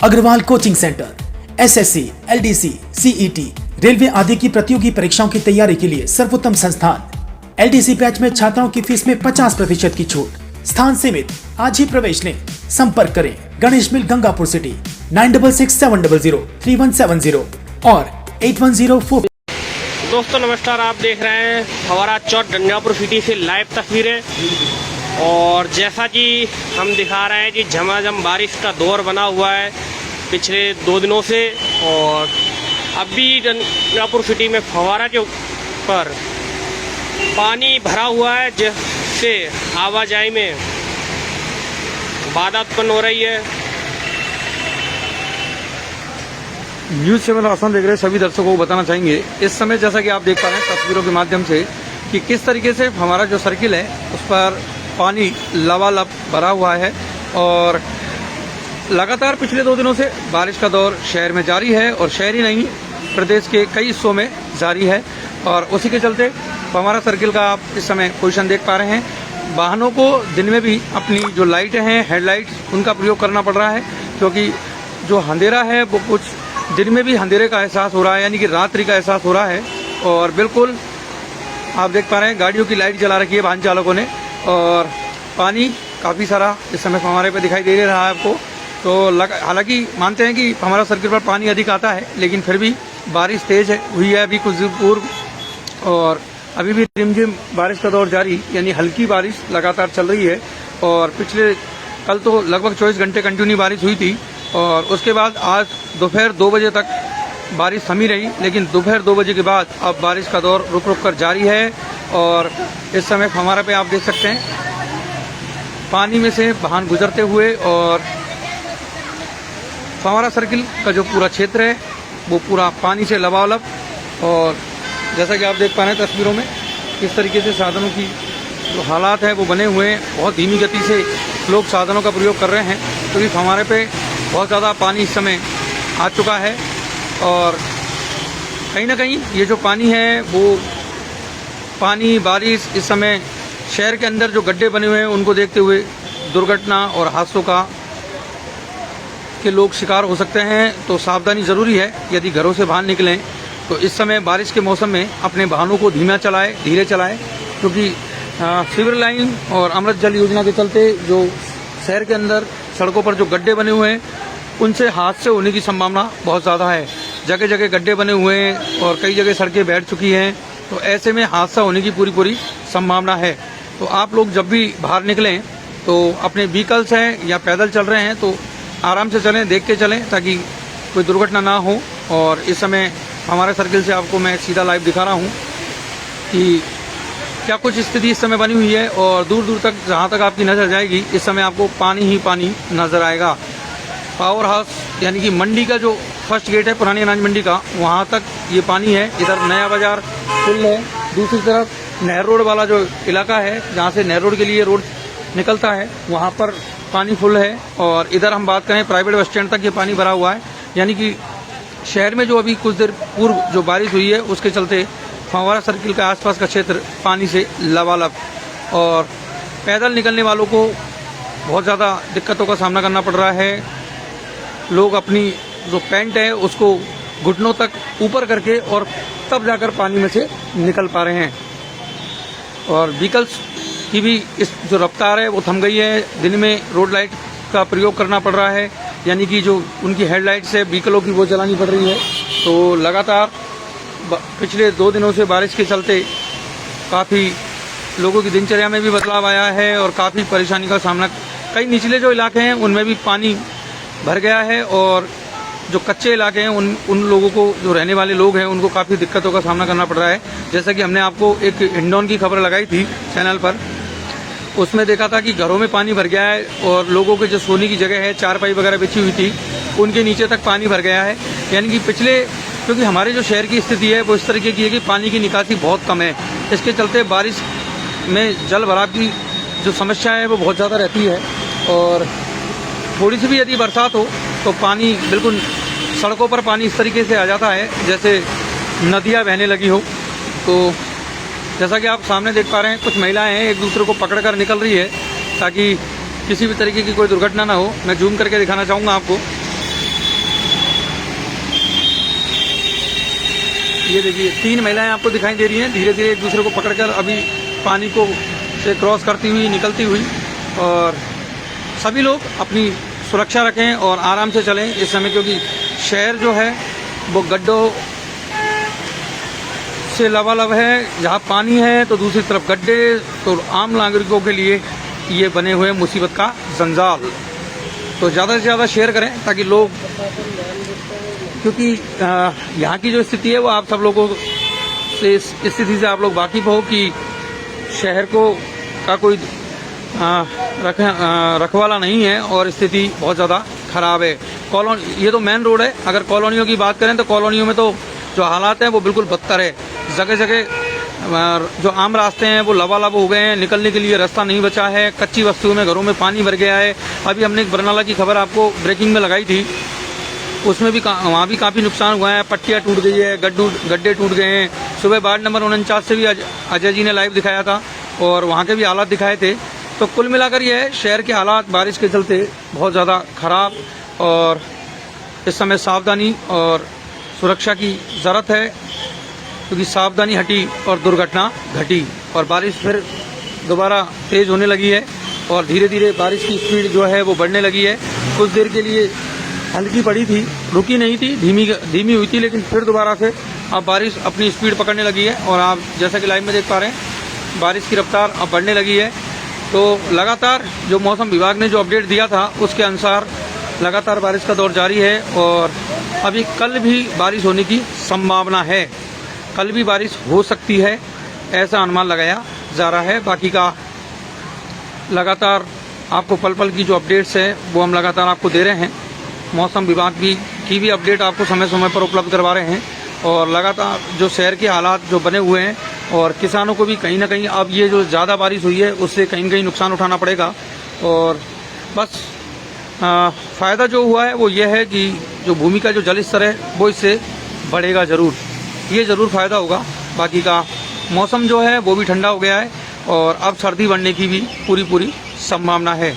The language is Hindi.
Agarwal coaching centre SSC, LDC, CET, railway आदि की प्रतियोगी परीक्षाओं की तैयारी के लिए सर्वोत्तम संस्थान। एलडीसी बैच में छात्राओं की फीस में 50% की छूट। स्थान सीमित, आज ही प्रवेश लें। संपर्क करें गणेश मिल, गंगापुर सिटी 9667003170 और 8104। दोस्तों नमस्कार, आप देख रहे हैं फव्वारा चौक गंगापुर सिटी से लाइव तस्वीरें। और जैसा कि हम दिखा रहे हैं कि झमाझम बारिश का दौर बना हुआ है पिछले 2 दिनों से। और अभी गंगापुर सिटी में फव्वारा के ऊपर पानी भरा हुआ है, जिससे आवाजाही में बाधा उत्पन्न हो रही है। न्यूज़ चैनल आसान देख रहे सभी दर्शकों को बताना चाहेंगे इस समय, जैसा कि आप देख पा रहे हैं तस्वीरों के माध्यम से, कि किस तरीके से हमारा जो सर्किल है उस पर पानी लबालब भरा हुआ है। और लगातार पिछले 2 दिनों से बारिश का दौर शहर में जारी है और शहर ही नहीं प्रदेश के कई हिस्सों में जारी है। और उसी के चलते हमारा सर्किल का आप इस समय पोजीशन देख पा रहे हैं। वाहनों को दिन में भी अपनी जो लाइटें हैं, हेडलाइट्स, उनका प्रयोग करना पड़ रहा है, क्योंकि जो अंधेरा है वो कुछ दिन में भी अंधेरे का एहसास हो रहा है, यानी कि रात्रि का एहसास हो रहा है। और बिल्कुल आप देख पा रहे हैं गाड़ियों की लाइट जला रखी है वाहन चालकों ने। और पानी काफ़ी सारा इस समय हमारे पे दिखाई दे रहा है आपको। तो हालांकि मानते हैं कि हमारा सर्किल पर पानी अधिक आता है, लेकिन फिर भी बारिश तेज हुई है अभी कुछ दिन पूर्व। और अभी भी रिमझिम बारिश का दौर जारी, यानी हल्की बारिश लगातार चल रही है। और पिछले कल तो लगभग 24 घंटे कंटिन्यू बारिश हुई थी। और उसके बाद आज दोपहर 2 बजे तक बारिश थमी रही, लेकिन दोपहर 2 बजे के बाद अब बारिश का दौर रुक रुक कर जारी है। और इस समय हमारे पे आप देख सकते हैं पानी में से वाहन गुजरते हुए। और फव्वारा सर्किल का जो पूरा क्षेत्र है वो पूरा पानी से लबालब। और जैसा कि आप देख पा रहे हैं तस्वीरों में किस तरीके से साधनों की जो हालात है वो बने हुए हैं। बहुत धीमी गति से लोग साधनों का प्रयोग कर रहे हैं, क्योंकि हमारे पे बहुत ज़्यादा पानी इस समय आ चुका है। और कहीं ना कहीं ये जो पानी है वो पानी बारिश इस समय शहर के अंदर जो गड्ढे बने हुए हैं उनको देखते हुए दुर्घटना और हादसों के लोग शिकार हो सकते हैं। तो सावधानी ज़रूरी है। यदि घरों से बाहर निकलें तो इस समय बारिश के मौसम में अपने वाहनों को धीरे चलाएं, क्योंकि सीवर लाइन और अमृत जल योजना के चलते जो शहर के अंदर सड़कों पर जो गड्ढे बने हुए हैं उनसे हादसे होने की संभावना बहुत ज़्यादा है। जगह जगह गड्ढे बने हुए हैं और कई जगह सड़कें बैठ चुकी हैं, तो ऐसे में हादसा होने की पूरी संभावना है। तो आप लोग जब भी बाहर निकलें तो अपने व्हीकल्स हैं या पैदल चल रहे हैं तो आराम से चलें, देख के चलें, ताकि कोई दुर्घटना ना हो। और इस समय हमारे सर्किल से आपको मैं सीधा लाइव दिखा रहा हूँ कि क्या कुछ स्थिति इस समय बनी हुई है। और दूर दूर तक जहाँ तक आपकी नज़र जाएगी इस समय आपको पानी ही पानी नज़र आएगा। पावर हाउस यानी कि मंडी का जो फर्स्ट गेट है पुरानी अनाज मंडी का, वहाँ तक ये पानी है। इधर नया बाजार फुल है। दूसरी तरफ नहर रोड वाला जो इलाका है जहाँ से नहर रोड के लिए रोड निकलता है वहाँ पर पानी फुल है। और इधर हम बात करें प्राइवेट बस स्टैंड तक ये पानी भरा हुआ है, यानी कि शहर में जो अभी कुछ देर पूर्व जो बारिश हुई है उसके चलते फव्वारा सर्किल के आसपास का क्षेत्र पानी से लबालब। और पैदल निकलने वालों को बहुत ज़्यादा दिक्कतों का सामना करना पड़ रहा है। लोग अपनी जो पैंट है उसको घुटनों तक ऊपर करके और तब जाकर पानी में से निकल पा रहे हैं। और व्हीकल्स की भी इस जो रफ्तार है वो थम गई है। दिन में रोड लाइट का प्रयोग करना पड़ रहा है, यानी कि जो उनकी हेडलाइट्स है व्हीकलों की वो जलानी पड़ रही है। तो लगातार पिछले 2 दिनों से बारिश के चलते काफ़ी लोगों की दिनचर्या में भी बदलाव आया है और काफ़ी परेशानी का सामना, कई निचले जो इलाके हैं उनमें भी पानी भर गया है। और जो कच्चे इलाके हैं उन लोगों को, जो रहने वाले लोग हैं, उनको काफ़ी दिक्कतों का सामना करना पड़ रहा है। जैसा कि हमने आपको एक हिंडौन की खबर लगाई थी चैनल पर, उसमें देखा था कि घरों में पानी भर गया है और लोगों के जो सोने की जगह है, चारपाई वगैरह बिछी हुई थी, उनके नीचे तक पानी भर गया है। यानी कि क्योंकि हमारे जो शहर की स्थिति है वो इस तरीके की है कि पानी की निकासी बहुत कम है। इसके चलते बारिश में जल भराव की जो समस्या है वो बहुत ज़्यादा रहती है। और थोड़ी सी भी यदि बरसात हो तो पानी बिल्कुल सड़कों पर पानी इस तरीके से आ जाता है जैसे नदियाँ बहने लगी हो। तो जैसा कि आप सामने देख पा रहे हैं कुछ महिलाएं हैं एक दूसरे को पकड़कर निकल रही है ताकि किसी भी तरीके की कोई दुर्घटना ना हो। मैं जूम करके दिखाना चाहूँगा आपको ये देखिए 3 महिलाएं आपको दिखाई दे रही हैं, धीरे धीरे एक दूसरे को पकड़कर अभी पानी को से क्रॉस करती हुई, निकलती हुई। और सभी लोग अपनी सुरक्षा रखें और आराम से चलें इस समय, क्योंकि शहर जो है वो गड्ढों से लबालब है। जहाँ पानी है तो दूसरी तरफ गड्ढे, तो आम नागरिकों के लिए ये बने हुए मुसीबत का जंजाल। तो ज़्यादा से ज़्यादा शेयर करें ताकि लोग, क्योंकि यहाँ की जो स्थिति है वो आप सब लोगों से, इस स्थिति से आप लोग वाकिफ हो कि शहर को का कोई रखवाला नहीं है और स्थिति बहुत ज़्यादा ख़राब है। ये तो मेन रोड है। अगर कॉलोनियों की बात करें तो कॉलोनियों में तो जो हालात हैं वो बिल्कुल बदतर है। जगह जगह जो आम रास्ते हैं वो लबालब हो गए हैं, निकलने के लिए रास्ता नहीं बचा है। कच्ची वस्तुओं में, घरों में पानी भर गया है। अभी हमने एक बरनाला की खबर आपको ब्रेकिंग में लगाई थी, उसमें भी वहाँ भी काफ़ी नुकसान हुआ है। पट्टियाँ टूट गई है, गड्ढे टूट गए हैं। सुबह वार्ड नंबर 49 से भी अजय जी ने लाइव दिखाया था और वहाँ के भी हालात दिखाए थे। तो कुल मिलाकर ये है, शहर के हालात बारिश के चलते बहुत ज़्यादा ख़राब और इस समय सावधानी और सुरक्षा की ज़रूरत है, क्योंकि सावधानी हटी और दुर्घटना घटी और बारिश फिर दोबारा तेज़ होने लगी है और धीरे धीरे बारिश की स्पीड जो है वो बढ़ने लगी है। कुछ देर के लिए हल्की पड़ी थी, रुकी नहीं थी, धीमी हुई थी, लेकिन फिर दोबारा से अब बारिश अपनी स्पीड पकड़ने लगी है और आप जैसा कि लाइव में देख पा रहे हैं बारिश की रफ्तार अब बढ़ने लगी है। तो लगातार जो मौसम विभाग ने जो अपडेट दिया था उसके अनुसार लगातार बारिश का दौर जारी है और अभी कल भी बारिश होने की संभावना है। कल भी बारिश हो सकती है, ऐसा अनुमान लगाया जा रहा है। बाकी का लगातार आपको पल पल की जो अपडेट्स हैं वो हम लगातार आपको दे रहे हैं। मौसम विभाग की भी अपडेट आपको समय समय पर उपलब्ध करवा रहे हैं और लगातार जो शहर के हालात जो बने हुए हैं और किसानों को भी कहीं ना कहीं अब ये जो ज़्यादा बारिश हुई है उससे कहीं ना कहीं नुकसान उठाना पड़ेगा। और बस फ़ायदा जो हुआ है वो ये है कि जो भूमि का जो जल स्तर है वो इससे बढ़ेगा ज़रूर, ये ज़रूर फ़ायदा होगा। बाकी का मौसम जो है वो भी ठंडा हो गया है और अब सर्दी बढ़ने की भी पूरी संभावना है।